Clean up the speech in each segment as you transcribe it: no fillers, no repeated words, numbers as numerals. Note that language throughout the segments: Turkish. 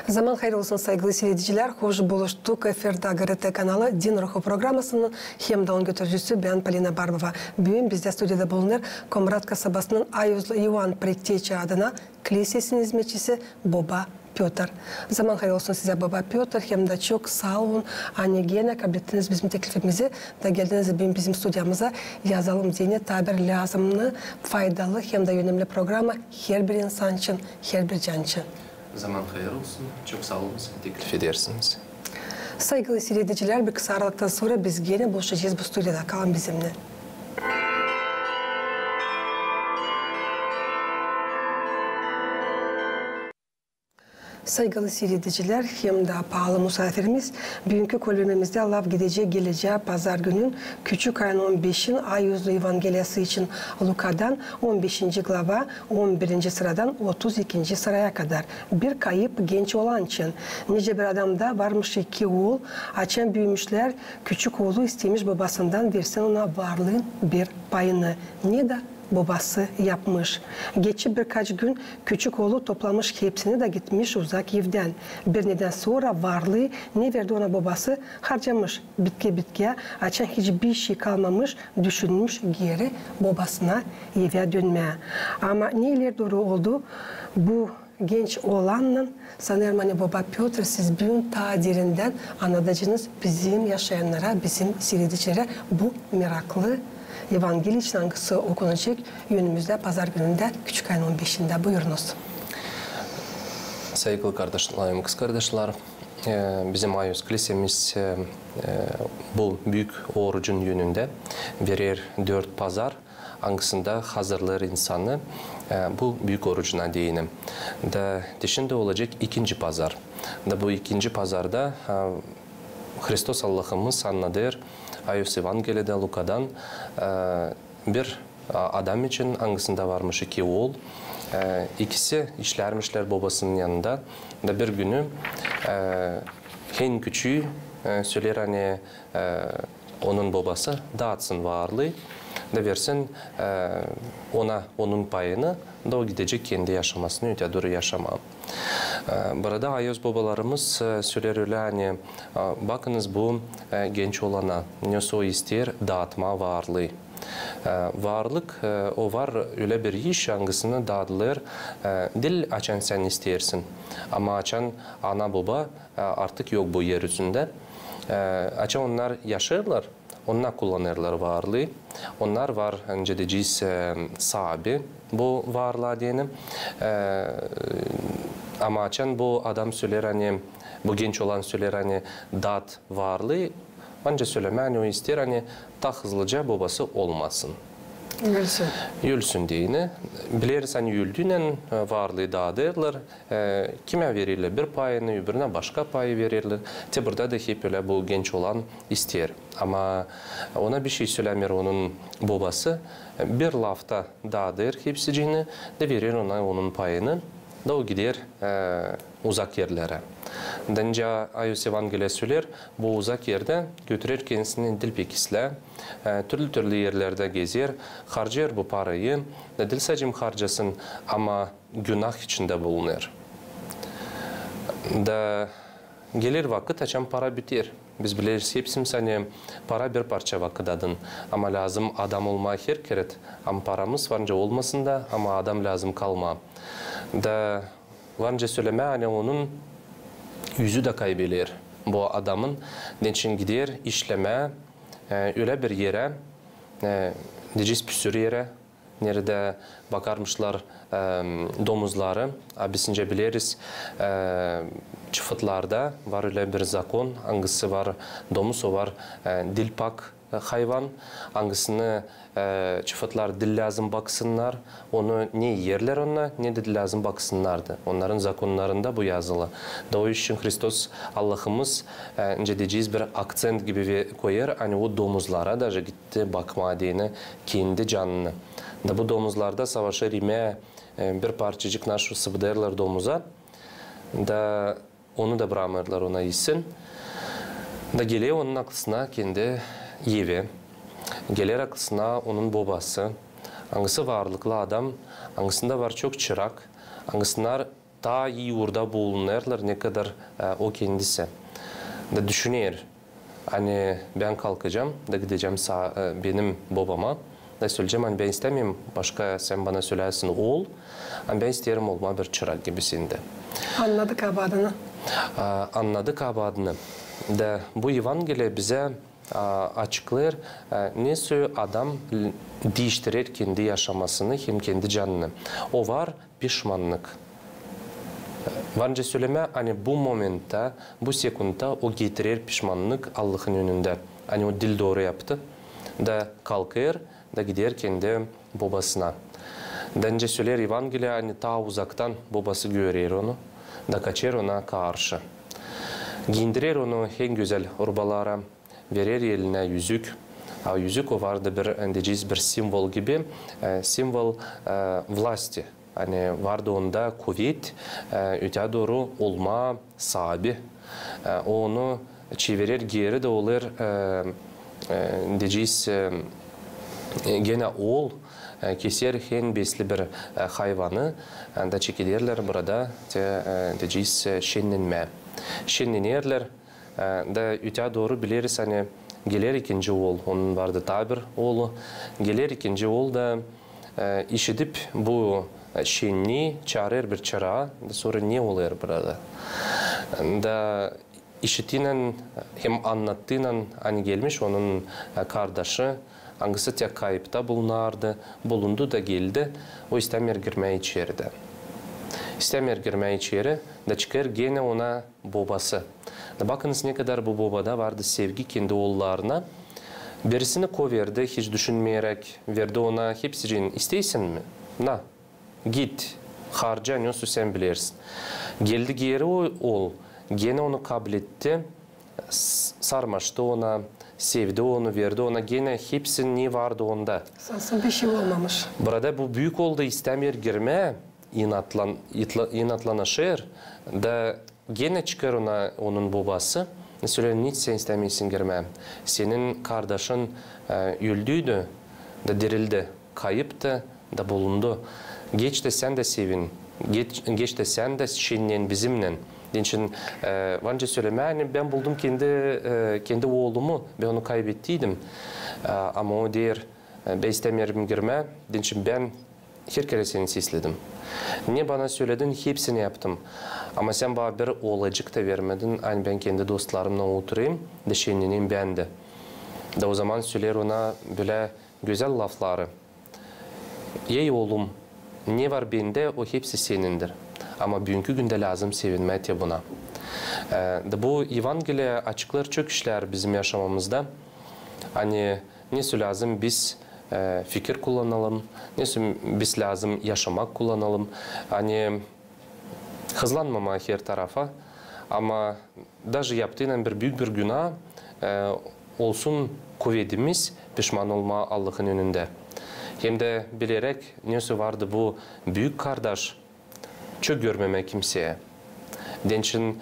Zaman hayırlı olsun saygılı seyirciler. Hoş buluştuk. Efirde GRT kanalı Din Ruhu programmasının hem de onun götürücüsü ben Polina Barbova. Bugün bizde stüdyoda bulunur Komrat kasabasının Ayuzlu Ivan Prekteyçi adına kilisesinin hizmetçisi Baba Piotr. Zaman hayırlı olsun size Baba Piotr. Hem de çok sağ olun. Anne Gene kabul ettiniz bizim teklifimizi da geldiniz bizim stüdyamıza yazalım diye tabir lazımlı, faydalı hem de önemli programı her bir insan için, her bir can için. Zaman hayırlı olsun. Çok sağ olun. Teklif edersiniz. Saygılı seyirciler, bir kısa aralıktan sonra biz gene buluşacağız bu stüdyoda. Kalın bizimle. Saygılı seyirciler, hem de pahalı misafirimiz, bugünkü bölümümüzde Lav gideceği geleceği pazar günün küçük ayın 15'in Ayuzlu Evangeliyası için Luka'dan 15. glava 11. sıradan 32. sıraya kadar bir kayıp genç olan için nice bir adamda varmış iki oğul, açan büyümüşler, küçük oğlu istemiş babasından versin ona varlığın bir payını. Ne de babası yapmış. Geçip birkaç gün küçük oğlu toplamış hepsini de gitmiş uzak evden. Bir neden sonra varlığı ne verdi ona babası harcamış. Bitkiye açan hiçbir şey kalmamış, düşünmüş geri babasına eve dönmeye. Ama neler doğru oldu? Bu genç oğlanla sanırım hani Baba Piotr siz bugün ta derinden anlatıcınız bizim yaşayanlara, bizim seyredicilere bu meraklı Evangeliya çangısı okunacak yönümüzde pazar gününde küçük ayın 15'inde. Buyurunuz. Saygılı kardeşlerim, kız kardeşler, bizim Ayuz Kilisemiz bu büyük orucun yönünde verir 4 pazar. Hangisinde hazırlar insanı bu büyük orucuna değinim. Dışında olacak ikinci pazar. Bu ikinci pazarda Hristos Allah'ımız anladır. Ayus Evangeli'de Luka'dan bir adam için hangisinde varmış iki oğul. İkisi işlermişler babasının yanında. Da bir günü en küçüğü söyler hani onun babası dağıtsın varlığı da versin ona onun payını da o gidecek kendi yaşamasını öte doğru yaşama. Burada Ayuz babalarımız söyler öyle hani bakınız bu genç olana ne o ister dağıtma varlığı. Varlık o var öyle bir iş hangisini dağıtılır. Dil açan sen istersin ama açan ana baba artık yok bu yeryüzünde. Açan onlar yaşarlar. Onlar kullanırlar varlığı. Onlar var önce diyeceğiz sahibi bu varlığa diyelim. Ama açan bu adam söyler hani bu genç olan söyler hani dağıt varlığı. Bence söylemeyen o ister hani ta hızlıca babası olmasın. Yülsün. Yülsün diyene. Biliriz hani yüldüğüyle varlığı dağıtırlar. Kime verirler bir payını, öbürüne başka payı verirler. Burada da hep öyle bu genç olan ister. Ama ona bir şey söylemiyor onun babası. Bir lafta dağıtır hepsicini de verir ona onun payını. Da o gider uzak yerlere. Dence Ayus Evangeliyası söyler, bu uzak yerde götürür kendisini dil pekisle, türlü yerlerde gezer, harcar bu parayı, dil sacım harcasın ama günah içinde bulunur. Da gelir vakit açan para biter. Biz biliriz hepsimiz hani para bir parça vakıdadın ama lazım adam olma her keret. Ama paramız varınca olmasın da ama adam lazım kalma. Da varınca söyleme hani onun yüzü de kaybeder. Bu adamın için gider işleme öyle bir yere diyeceğiz bir sürü yere nerede bakarmışlar domuzları bizince biliriz çıfıtlarda var öyle bir zakon hangisi var domuz o var dilpak hayvan hangisini çıfıtlar dil lazım baksınlar onu ne yerler ona ne de dil lazım baksınlardı onların zakonlarında bu yazılı da o için Hristos Allah'ımız önce diyeceğiz bir akcent gibi koyar hani o domuzlara da gitti bakma diyene kendi canını da bu domuzlarda savaşa Rim'e bir parçacık naşı sıvıdırlar domuza da onu da bırakırlar ona yesin da geliyor onun aklısına kendi evi gelir aklısına onun babası hangisi varlıklı adam hangisinde var çok çırak hangisinde ta iyi orada bulunurlar ne kadar o kendisi. Da düşünür. Hani ben kalkacağım da gideceğim benim babama da söyleyeceğim hani ben istemiyorum başka sen bana söylersin ol. Hani ben isterim olma bir çırak gibisinde. Anladık abadını. Anladık abadını. Da bu Evangeliye bize açıklar nasıl adam değiştirir kendi yaşamasını hem kendi canını. O var pişmanlık. Varınca söyleme hani bu momentte, bu sekunda o getirir pişmanlık Allah'ın önünde. Hani o dil doğru yaptı. Da kalkır da gider kendi babasına. Dence söyler Evangeliye hani ta uzaktan babası görür onu. Da kaçır ona karşı. Giyindirir onu en güzel urbalara. Verir eline yüzük. Yüzük o vardı bir simbol gibi. Simbol vlasti. Hani vardı onda kuvvet, öte doğru olma sahibi. Onu çevirir geri de olur diyeceğiz gene oğul keser en besli bir hayvanı da çekilirler burada diyeceğiz şenlenme. Şenlenirler da öte doğru biliriz hani gelir ikinci oğul. Onun vardı tabir oğlu. Gelir ikinci oğul da işitip bu şenliği çağırır bir çırağa, sonra ne oluyor burada? Da işitinen hem anlattığıyla hani gelmiş onun kardeşi, hangisi tek kayıpta bulundu da geldi, o istemiyor girmeyi içeride. İstemiyor girmeyi içeri, da çıkar gene ona babası. Da bakınız ne kadar bu babada vardı sevgi kendi oğullarına. Birisini koverdi, hiç düşünmeyerek verdi ona hepsini isteysin mi? Na. Git, harca ne olsa sen bilirsin. Geldi geri ol, gene onu kabul etti, sarmaştı ona, sevdi onu, verdi ona, gene hepsi ne vardı onda. Sansa bir şey olmamış. Burada bu büyük oldu istemiyor girme, inatlanışır da gene çıkar onun babası. Söyle hiç sen istemiyorsun girme. Senin kardeşin öldüydü, da dirildi, kayıptı, da bulundu. Geç de sen de sevin. Geç de sen de şenlen bizimle. için bence söyleme yani ben buldum kendi oğlumu ve onu kaybettiydim. Ama o diğer ben istemiyorum girme. için ben her kere seni sesledim. Ne bana söyledin hepsini yaptım. Ama sen bana bir olacak da vermedin. Yani ben kendi dostlarımla oturayım da şenleneyim ben de. Da o zaman söyler ona böyle güzel lafları. Ey oğlum, ne var bende o hepsi senindir. Ama bugünkü günde lazım sevinmeye buna. Bu Evangeliye açıklar çok işler bizim yaşamamızda. Hani nesi lazım biz fikir kullanalım, nesi biz lazım yaşamak kullanalım. Hani hızlanmama her tarafa. Ama даже yaptığın bir büyük bir günah olsun kuvvetimiz pişman olma Allah'ın önünde. Hem de bilerek nesi vardı bu büyük kardeş çok görmeme kimseye. Dençin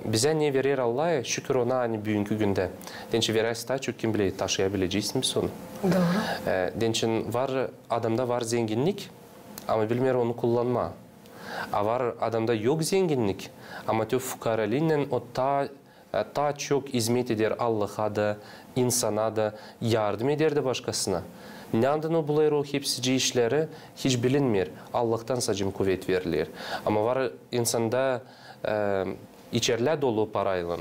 bize ne verir Allah'a şükür ona hani bugünkü günde. Dençin verirse daha çok kim bilir taşıyabileceğiz mi sonu? Doğru. Dençin var adamda var zenginlik ama bilmiyor onu kullanma. Var adamda yok zenginlik ama tüm fukaralığıyla o ta çok hizmet eder Allah'a da insana da yardım eder de başkasına. Nereden o bulayır o hepsi işleri hiç bilinmiyor. Allah'tan sadece kuvvet verilir. Ama var insanda içerler dolu parayla.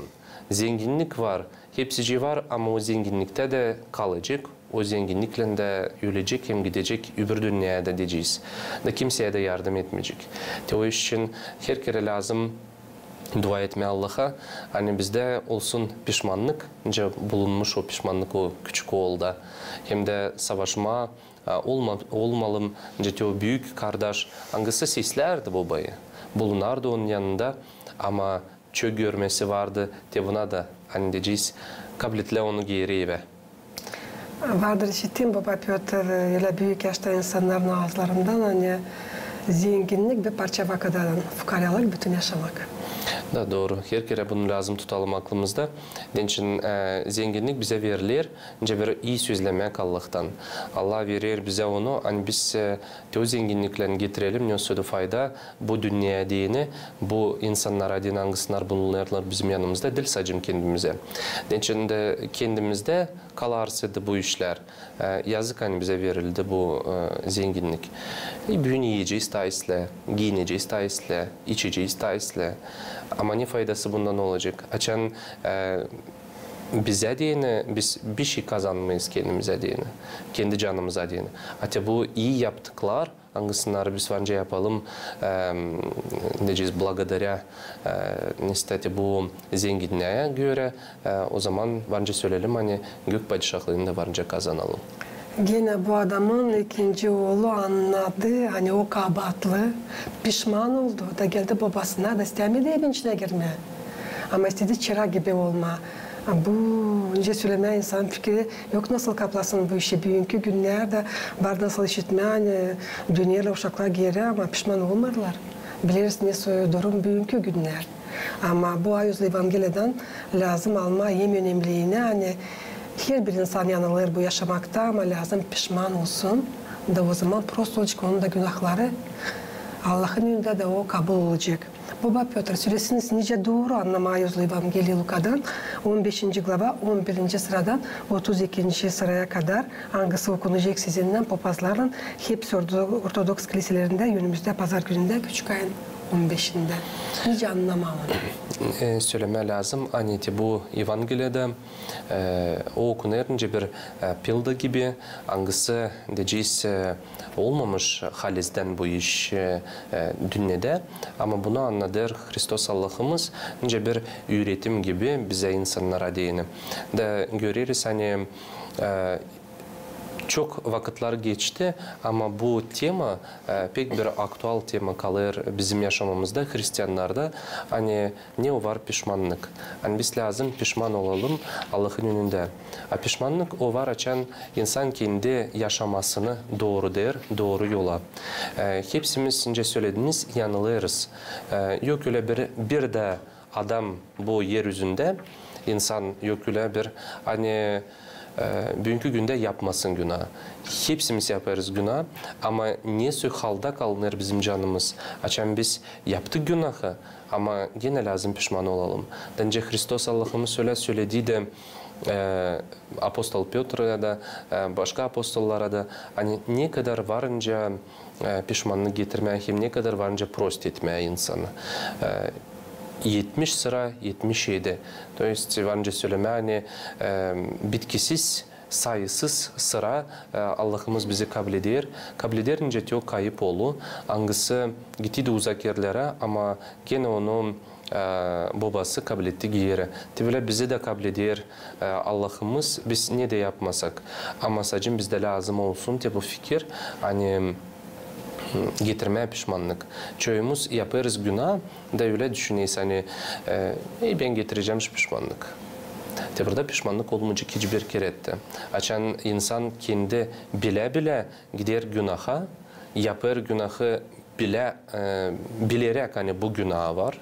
Zenginlik var. Hepsi var ama o zenginlikte de kalacak. O zenginlikle de ölecek hem gidecek öbür dünyada diyeceğiz. Da kimseye de yardım etmeyecek. O iş için her kere lazım dua etme Allah'a. Hani bizde olsun pişmanlık, bulunmuş o pişmanlık o küçük oğulda. Hem de savaşma olmalım. O büyük kardeş hangisi seslerdi babayı. Bulunardı onun yanında ama çok görmesi vardı. Buna da hani diyeceğiz kabul etle onu geri eve. Vardır işittim baba Piotr öyle büyük yaşta insanların ağızlarından hani zenginlik bir parça vakadan, fukaralık bütün yaşamak. Da doğru. Her kere bunu lazım tutalım aklımızda. Onun için zenginlik bize verilir. Önce bir iyi sözlemek Allah'tan. Allah verir bize onu. Hani biz o zenginliklerini getirelim. Ne olsa da fayda bu dünyaya diyeni, bu insanlara diyeni hangisler bulunurlar bizim yanımızda. Dil sacım kendimize. Onun için de kendimizde kalarsıydı bu işler. Yazık hani bize verildi bu zenginlik. Bugün yiyeceğiz taisle, giyineceğiz taisle, içeceğiz taisle. Ama ne faydası bundan olacak? Açan bize diyene biz bir şey kazanmayız kendimize diyene, kendi canımıza diyene. Hatta bu iyi yaptıklar, hangisini biz bence yapalım, diyeceğiz, благодаря bu zenginliğe göre, o zaman bence söyleyelim hani gök padişahlığını da bence kazanalım. Gene bu adamın ikinci oğlu anladı, hani o kabahatlı, pişman oldu da geldi babasına da istemedi evin içine girme. Ama istedi çırak gibi olma. Bu önce söyleme insan fikri yok nasıl kaplasın bu işi. Bugünkü günlerde var nasıl işitme, hani dünyayla uşaklar geri ama pişman olmadılar. Biliriz ne durum bugünkü günler. Ama bu ayüzlü evangeliden lazım alma en önemliğine hani her bir insan yanılır bu yaşamakta ama lazım pişman olsun. Da o zaman prost olacak onun da günahları Allah'ın önünde de o kabul olacak. Baba Piotr süresiniz nice doğru anlama yazılı Evangeliya Luka'dan 15. glava 11. sıradan 32. sıraya kadar hangisi okunacak sizinle papazların hepsi Ortodoks kiliselerinde önümüzde pazar gününde küçük ayın 15'inde. Nice anlama Söyleme lazım. Hani bu Evangelia'da o okunayınca bir pilda gibi hangisi diyeceğiz olmamış halizden bu iş dünyada. Ama bunu anladır Hristos Allah'ımız önce bir üretim gibi bize insanlara diyeni. De görürüz hani çok vakitler geçti ama bu tema pek bir aktual tema kalır bizim yaşamımızda Hristiyanlarda. Hani ne var pişmanlık? Hani biz lazım pişman olalım Allah'ın önünde. Pişmanlık o var açan insan kendi yaşamasını doğru der, doğru yola. Hepsimiz önce söylediniz yanılırız. Yok öyle bir de adam bu yeryüzünde insan yok öyle bir hani bugünkü günde yapmasın günah. Hepsimiz yaparız günah ama niye halda kalınır bizim canımız? Açan biz yaptık günahı ama yine lazım pişman olalım. Bence Hristos Allah'ımız söylediği de Apostol Piotr'a da başka apostollara da hani ne kadar varınca pişmanlık getirmeye hem ne kadar varınca prost etmeye insanı. 70 sıra 77. То есть bence söyleme hani bitkisiz, sayısız sıra Allah'ımız bizi kabul eder. Kabul ederince çok kayıp olur. Hangisi gitti de uzak yerlere ama gene onu babası kabul etti geri. Böyle bizi de kabul eder Allah'ımız. Biz ne de yapmasak. Ama sadece bizde lazım olsun diye bu fikir. Hani getirmeye pişmanlık. Çoğumuz yaparız günah da öyle düşünüyoruz hani ben getireceğim şu pişmanlık. Burada pişmanlık olmayacak hiçbir kere etti. Açan insan kendi bile bile gider günaha, yapar günahı bile bilerek hani bu günah var.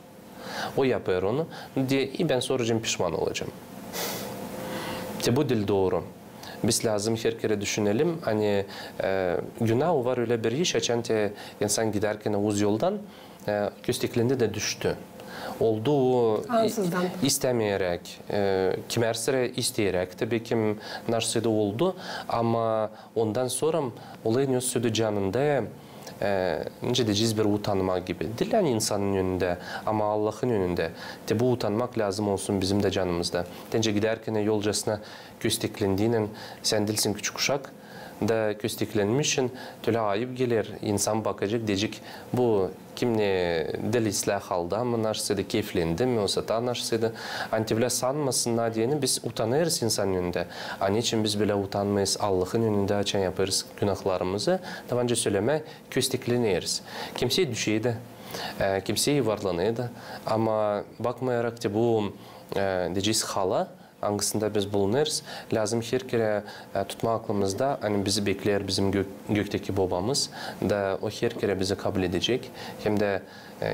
O yapar onu diye ben soracağım pişman olacağım. Bu dil doğru. Biz lazım her kere düşünelim. Hani günah var öyle bir iş açan insan giderken uz yoldan kösteklendi de düştü. Oldu istemeyerek, kimersire isteyerek tabii ki narşıda oldu ama ondan sonra olayın üstü canında önce diyeceğiz bir utanma gibi. Dilen insanın önünde ama Allah'ın önünde. Bu utanmak lazım olsun bizim de canımızda. Bence giderken yolcasına kösteklendiğinin sen dilsin küçük uşak da kösteklenmişsin. Öyle ayıp gelir. İnsan bakacak diyecek bu kim ne dil ıslah aldı ama narşıda keyiflendi mi olsa da narşıda. Antivle sanmasınlar diyeni biz utanırız insanın önünde. Onun için biz bile utanmayız. Allah'ın önünde açan yaparız günahlarımızı. Daha önce söyleme köstekleniriz. Kimseye düşeydi. Kimseye yuvarlanıydı. Ama bakmayarak da bu diyeceğiz hala hangisinde biz bulunuruz. Lazım her kere tutma aklımızda, hani bizi bekler bizim gökteki babamız da o her kere bizi kabul edecek. Hem de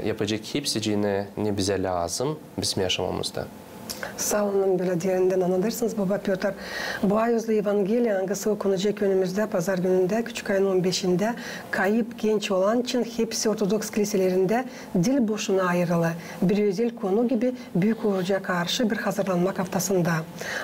yapacak hepsini ne bize lazım bizim yaşamamızda. Sağ olun, böyle derinden anlatırsınız Baba Piotr. Bu ay özlü Evangeliya hangisi okunacak önümüzde pazar gününde küçük ayın 15'inde kayıp genç olan için hepsi Ortodoks kiliselerinde dil boşuna ayrılı. Bir özel konu gibi büyük oruca karşı bir hazırlanmak haftasında.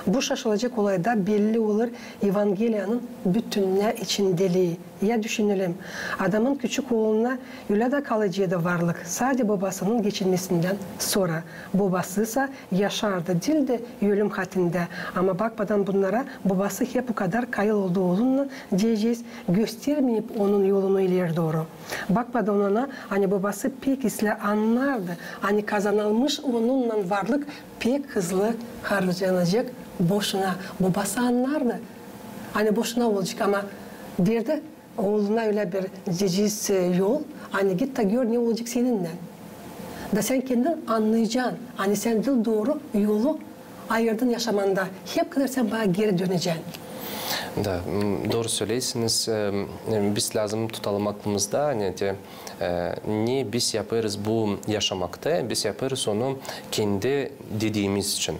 Bu şaşılacak olayda belli olur Evangeliya'nın bütününe içindeliği. Ya düşünelim, adamın küçük oğluna öyle de kalıcı da varlık. Sadece babasının geçirmesinden sonra. Babası ise yaşardı, dil de ölüm hatinde. Ama bakmadan bunlara babası hep bu kadar kayıl olduğu oğlunu diyeceğiz. Göstermeyip onun yolunu ileri doğru. Bakmadan ona hani babası pek hızlı anlardı. Hani kazanılmış onunla varlık pek hızlı harcanacak boşuna. Babası anlardı. Hani boşuna olacak ama derdi oğluna öyle bir ciciz yol. Hani git de gör ne olacak seninle. Da sen kendin anlayacaksın. Hani sen dil doğru yolu ayırdın yaşamanda. Hep kadar sen bana geri döneceksin. Da, doğru söyleyesiniz. Biz lazım tutalım aklımızda. Hani ne biz yaparız bu yaşamakta? Biz yaparız onu kendi dediğimiz için.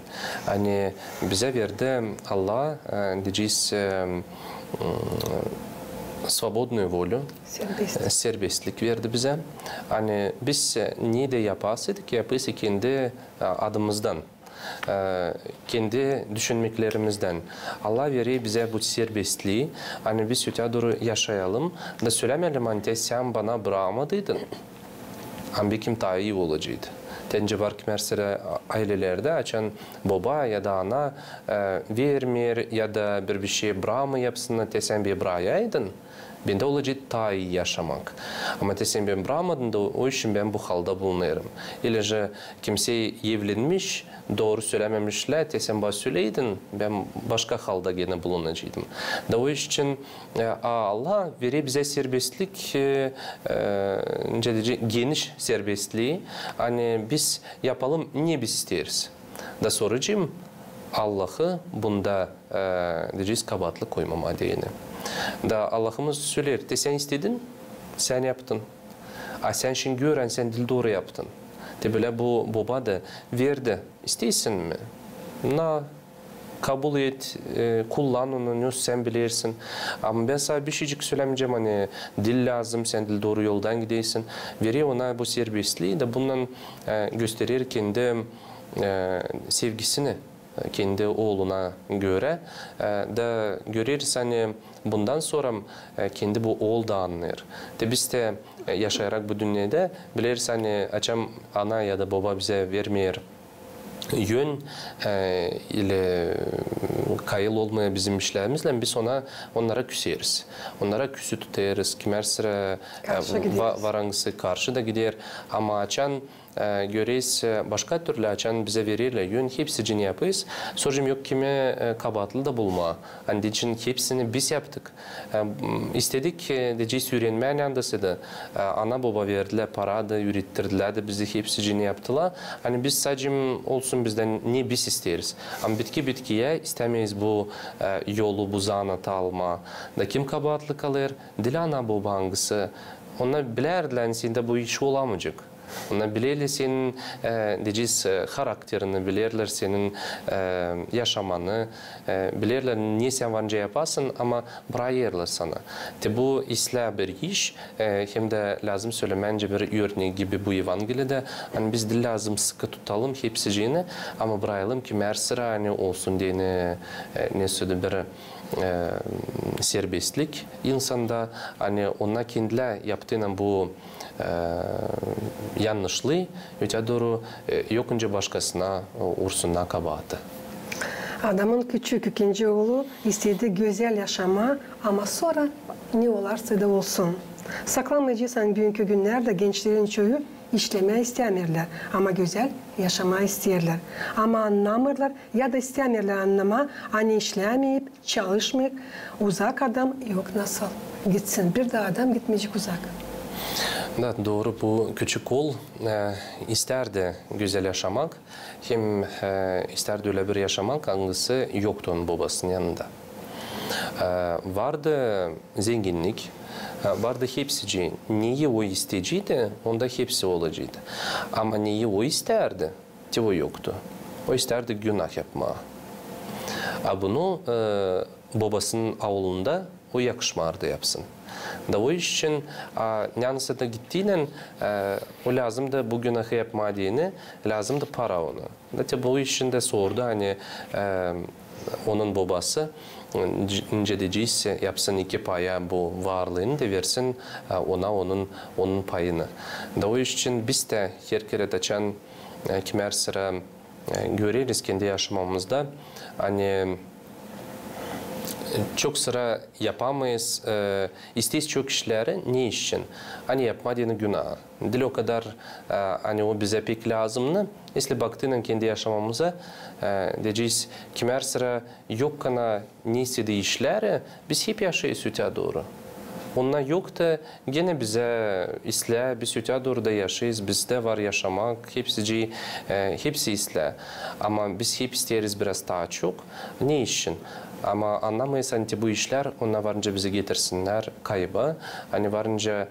Hani bize verdi Allah diyeceğiz свободную волю, serbestlik verdi bize. Hani biz ne de yapasaydık kendi adımızdan, kendi düşünmeklerimizden. Allah veriyor bize bu serbestliği. Hani biz öte doğru yaşayalım da söylemeyelim hani sen bana bırakmadıydın. Ama kim daha iyi olacaktı. Tence var ki mesela ailelerde açan baba ya da ana vermiyor ya da bir şey bırakma yapsın da sen bir bırakaydın. Ben de olacak daha iyi yaşamak. Ama sen ben bırakmadın da o için ben bu halde bulunuyorum. İlece kimse evlenmiş, doğru söylememişler, sen bana söyleydin, ben başka halde gene bulunacaktım. Da o için Allah veriyor bize serbestlik, geniş serbestliği. Hani biz yapalım, niye biz isteriz? Da soracağım, Allah'ı bunda diyeceğiz kabahatlı koymama diyene. Da Allah'ımız söyler, de sen istedin, sen yaptın. Sen şimdi gören, sen dil doğru yaptın. De böyle bu baba da verdi, isteysin mi? Kabul et, kullan onu, sen bilirsin. Ama ben sana bir şeycik söylemeyeceğim, hani dil lazım, sen dil doğru yoldan gidiyorsun. Veriyor ona bu serbestliği de bundan gösterir kendi sevgisini. Kendi oğluna göre de görürüz hani bundan sonra kendi bu oğul da anlar. De biz de yaşayarak bu dünyada biliriz hani açam ana ya da baba bize vermiyor yön ile kayıl olmaya bizim işlerimizle biz onlara küseriz. Onlara küsü tutarız. Kimer sıra varangısı karşı da gider ama açan görürüz başka türlü açan bize verirler yön hepsini yapıyız. Soracağım yok kime kabahatlı da bulma. Hani için hepsini biz yaptık. İstedik diyeceğiz öğrenmeyen yandası da ana baba verdiler para da ürettirdiler de bizi hepsini yaptılar. Hani biz sadece olsun bizden niye biz isteriz. Ama bitkiye istemeyiz bu yolu bu zanatı alma. Da kim kabahatlı kalır? Dil ana baba hangisi? Onlar bilirler sende bu iş olamayacak. Onlar bilirler senin diyeceğiz karakterini, bilirler senin yaşamanı, bilirler niye sen vanca yapasın ama bırakırlar sana. De bu isla bir iş hem de lazım söylemence bir örnek gibi bu Evangelide hani biz de lazım sıkı tutalım hepsini ama bırakalım ki mersira hani olsun diye ne söyledi bir serbestlik insanda hani ona kendiler yaptığının bu yanlışlığı öte doğru yokunca başkasına uğrusuna kabahatı. Adamın küçük ikinci oğlu istedi güzel yaşama ama sonra ne olarsa da olsun. Saklanmayacaksan bugünkü günlerde gençlerin çoğu işlemeye istemiyorlar ama güzel yaşama isterler. Ama anlamırlar ya da istemiyorlar anlama. Hani işlemeyip çalışmayıp uzak adam yok nasıl gitsin. Bir de adam gitmeyecek uzak. Da, doğru, bu küçük oğul isterdi güzel yaşamak, hem isterdi öyle bir yaşamak, hangisi yoktu onun babasının yanında. Vardı zenginlik, vardı hepsi. Neyi o isteyecekti, onda hepsi olacaktı. Ama neyi o isterdi, o yoktu. O isterdi günah yapma. Bunu babasının avlunda o yakışmardı yapsın. Da o iş için yanısı da gittiğinden o lazımdı bu günahı yapma diyene, lazımdı para onu. Da bu işin de sordu, hani onun babası önce diyecekse yapsın 2 paya bu varlığını da versin ona onun payını. Da o iş için biz de her kere açan kimer sıra görürüz kendi yaşamamızda, hani çok sıra yapamayız, isteyiz çok işleri ne için? Hani yapmadığını günah. Dil o kadar hani o bize pek lazımlı. Esli baktığının kendi yaşamamıza diyeceğiz kimer sıra yok kana ne istediği işleri biz hep yaşayız öte doğru. Onlar yok da gene bize isle, biz öte doğru da yaşayız, bizde var yaşamak, hepsi isle. Ama biz hep isteriz biraz daha çok. Ne için? Ama anlamayız hani bu işler ona varınca bizi getirsinler kaybı. Hani varınca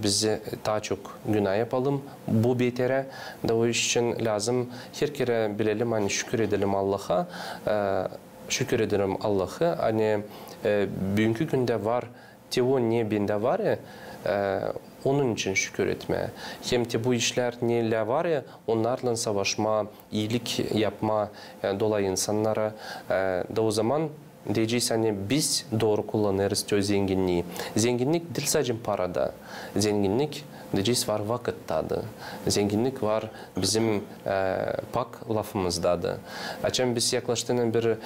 bizi daha çok günah yapalım. Bu betere da o iş için lazım her kere bilelim hani şükür edelim Allah'a. Şükür edelim Allah'a. Hani bugünkü günde var. O niye bende var ya, onun için şükür etme. Hem de bu işler neyle var ya, onlarla savaşma, iyilik yapma dolayı insanlara da o zaman diyeceğiz hani biz doğru kullanırız o zenginliği. Zenginlik değil sadece parada. Zenginlik diyeceğiz var vakittadı. Zenginlik var bizim pak lafımızdadı. Açın biz yaklaştığında bir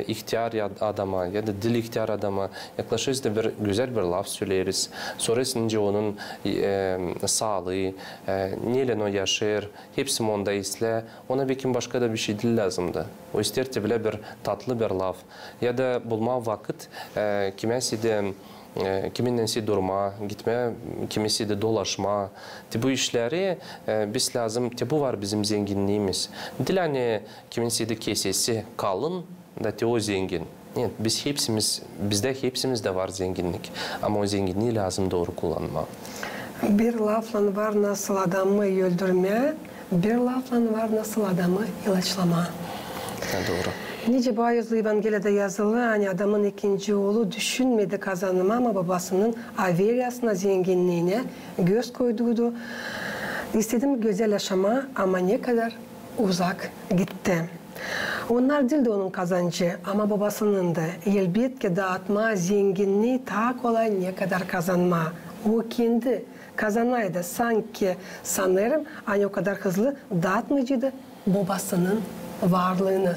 ihtiyar adama ya da dil ihtiyar adama yaklaşırız da bir güzel bir laf söyleriz. Sonrasında onun sağlığı, neyle o yaşar, hepsi onda isle. Ona belki başka da bir şey değil lazımdı. O isterdi bile bir tatlı bir laf. Ya da bulma vakit kimisi de kiminlensi durma, gitme, kimisi de dolaşma. Bu işleri biz lazım, bu var bizim zenginliğimiz. Değil hani kimisi de kesesi kalın da o zengin. Biz bizde hepsimizde var zenginlik. Ama o zenginliği lazım doğru kullanma. Bir lafla var nasıl adamı öldürme, bir lafla var nasıl adamı ilaçlama. Doğru. Nice Bayezli Evangelia'da yazılı, hani adamın ikinci oğlu düşünmedi kazanımı ama babasının averyasına, zenginliğine göz koyduydu. İstedim güzel yaşama ama ne kadar uzak gitti. Onlar değil de onun kazancı ama babasının da elbette dağıtma, zenginliği daha kolay ne kadar kazanma. O kendi kazanaydı sanki sanırım hani o kadar hızlı dağıtmayıcıydı babasının varlığını.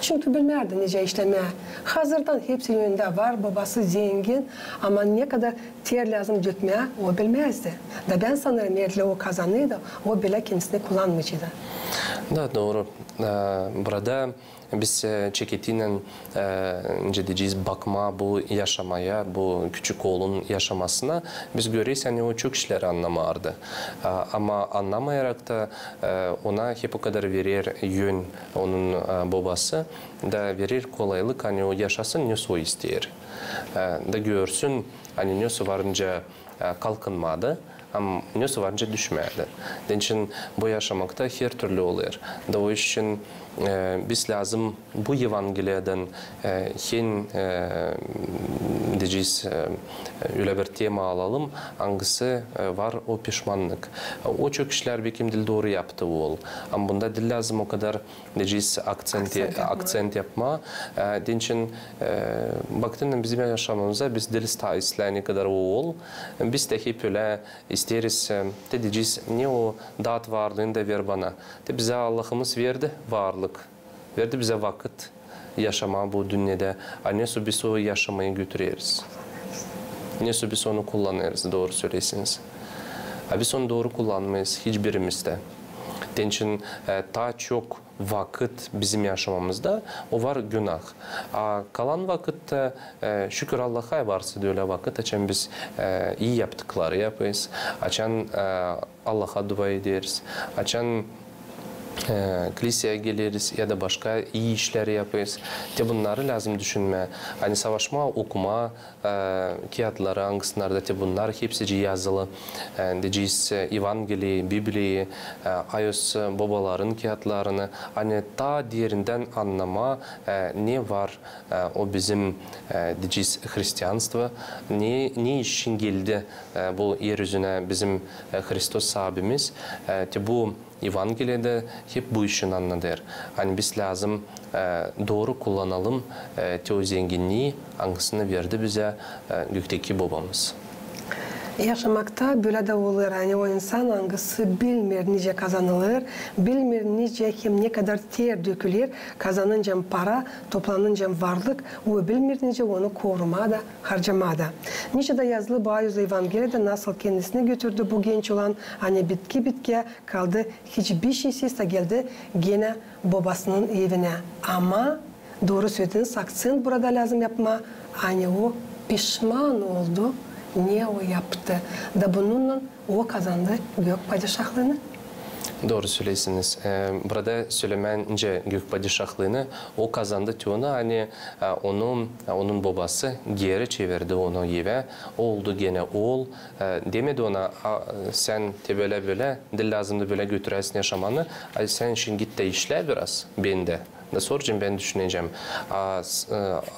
Çünkü bilmerdi nice işlemeye. Hazırdan hepsi yönünde var, babası zengin ama ne kadar ter lazım dökmeye o bilmezdi. Da ben sanırım eğer o kazanıydı, o bile kendisini kullanmayacağdı. Da doğru. Burada biz çeketinin diyeceğiz bakma bu yaşamaya, bu küçük oğlun yaşamasına biz görürüz hani o çok işler anlamardı. Ama anlamayarak da ona hep o kadar verir yön onun babası da verir kolaylık hani o yaşasın ne o ister. Da görsün hani ne varınca kalkınmadı. Ama nüsü varınca düşmedi. Onun için bu yaşamakta her türlü olur. Da o için biz lazım bu Evangeliyadan hem diyeceğiz öyle bir tema alalım. Hangisi var o pişmanlık. O çok işler bekim dil doğru yaptı ol. Ama bunda dil lazım o kadar diyeceğiz akcent yapma. Onun için baktığında bizim yaşamımıza biz dil stahisle ne kadar ol. Biz de hep öyle isteriz. Diyeceğiz ne o dağıt varlığını da ver bana. Bize Allah'ımız verdi varlık. Verdi bize vakit yaşama bu dünyada. Nasıl biz o yaşamayı götürüyoruz? Nasıl biz onu kullanıyoruz? Doğru söylesiniz. Biz onu doğru kullanmayız hiçbirimizde. Onun için daha çok vakit bizim yaşamamızda o var günah. Kalan vakitte şükür Allah'a varsa da öyle vakit açan biz iyi yaptıkları yapıyız. Açan Allah'a dua ederiz. Açan kiliseye geliriz ya da başka iyi işleri yapıyoruz. Bunları lazım düşünme. Hani savaşma, okuma, kağıtları, hangisinde bunlar hepsi yazılı. Diyeceğiz Evangeliyi, Bibliyi, ayos babaların kağıtlarını, hani ta diğerinden anlama ne var o bizim diyeceğiz Hristiyanство, ne için geldi bu yeryüzüne bizim Hristos abimiz. Bu Evangeliye'de hep bu işin anladır. Hani biz lazım doğru kullanalım o zenginliği, hangisini verdi bize gökteki babamız. Yaşamakta böyle de olur. Hani o insan hangisi bilmir nice kazanılır, bilmir nice hem ne kadar ter dökülür, kazanınca para, toplanınca varlık, o bilmir nice onu korumada, harcamada. Nice de yazılı bazı Evangeliye'de nasıl kendisini götürdü bu genç olan, hani bitki kaldı, hiçbir şeysiz de geldi gene babasının evine. Ama doğru söylediniz, aksan burada lazım yapma. Hani o pişman oldu. Niye o yaptı? Da bununla o kazandı gök padişahlığını. Doğru söylesiniz. Burada söylemence gök padişahlığını o kazandı onu hani onun babası geri çevirdi onu eve. Oldu gene oğul. Demedi ona sen de böyle de lazımdı böyle götüresin yaşamanı. Sen şimdi git de işle biraz bende. Da soracağım ben düşüneceğim.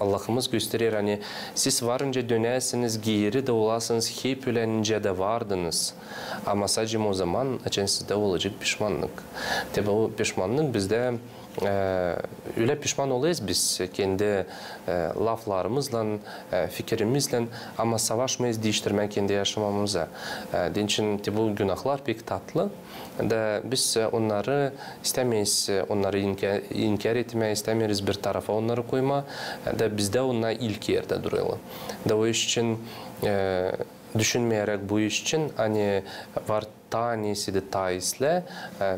Allah'ımız gösterir hani siz varınca dönersiniz, geri de olasınız, hep ölenince de vardınız. Ama sadece o zaman açın sizde olacak pişmanlık. Tabi o pişmanlık bizde öyle pişman oluyuz biz kendi laflarımızla, fikrimizle ama savaşmayız değiştirmek kendi yaşamamıza. Onun için bu günahlar pek tatlı. Da biz onları istemeyiz, onları inkar etmeye istemiyoruz bir tarafa onları koyma. Da bizde onlar ilk yerde duralım. Da o iş için düşünmeyerek bu iş için hani var tanesi de taisle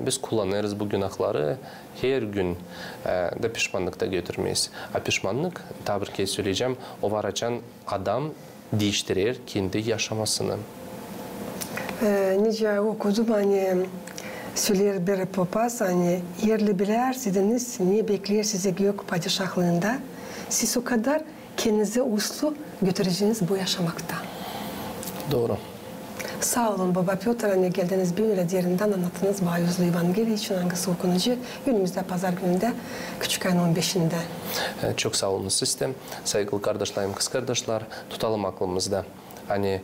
biz kullanırız bu günahları her gün de pişmanlıkta götürmeyiz. Pişmanlık tabi ki söyleyeceğim o var açan adam değiştirir kendi yaşamasını. Nice okudum hani söyler bir papaz hani yerli bilersiniz ne bekler size gök padişahlığında siz o kadar kendinize uslu götüreceğiniz bu yaşamakta. Doğru. Sağ olun Baba Piotr, hani geldiniz bir öyle yerinden anlattınız Bayuzlu Evangeliyi için hangisi okunacak önümüzde pazar gününde küçük ayın 15'inde. Çok sağ olun sistem. Saygılı kardeşlerim, kız kardeşler tutalım aklımızda. Hani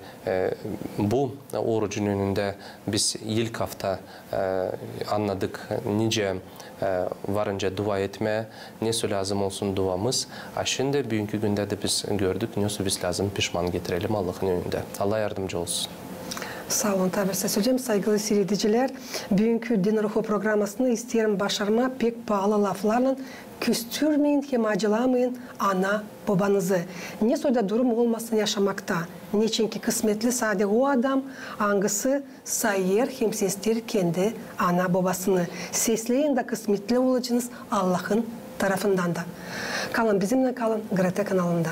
bu orucun önünde biz ilk hafta anladık nice varınca dua etme, ne lazım olsun duamız. Şimdi bugünkü günde de biz gördük ne biz lazım pişman getirelim Allah'ın önünde. Allah yardımcı olsun. Sağ olun tabi size söyleyeceğim saygılı seyrediciler. Bugünkü Din Ruhu programmasını isterim başarma pek pahalı laflarla küstürmeyin, hem acılamayın ana babanızı. Ne soyda durum olmasın yaşamakta. Niçin ki kısmetli sade o adam hangisi sayır hem sestir kendi ana babasını. Sesleyin de kısmetli olacağınız Allah'ın tarafından da. Kalın bizimle kalın Grete kanalında.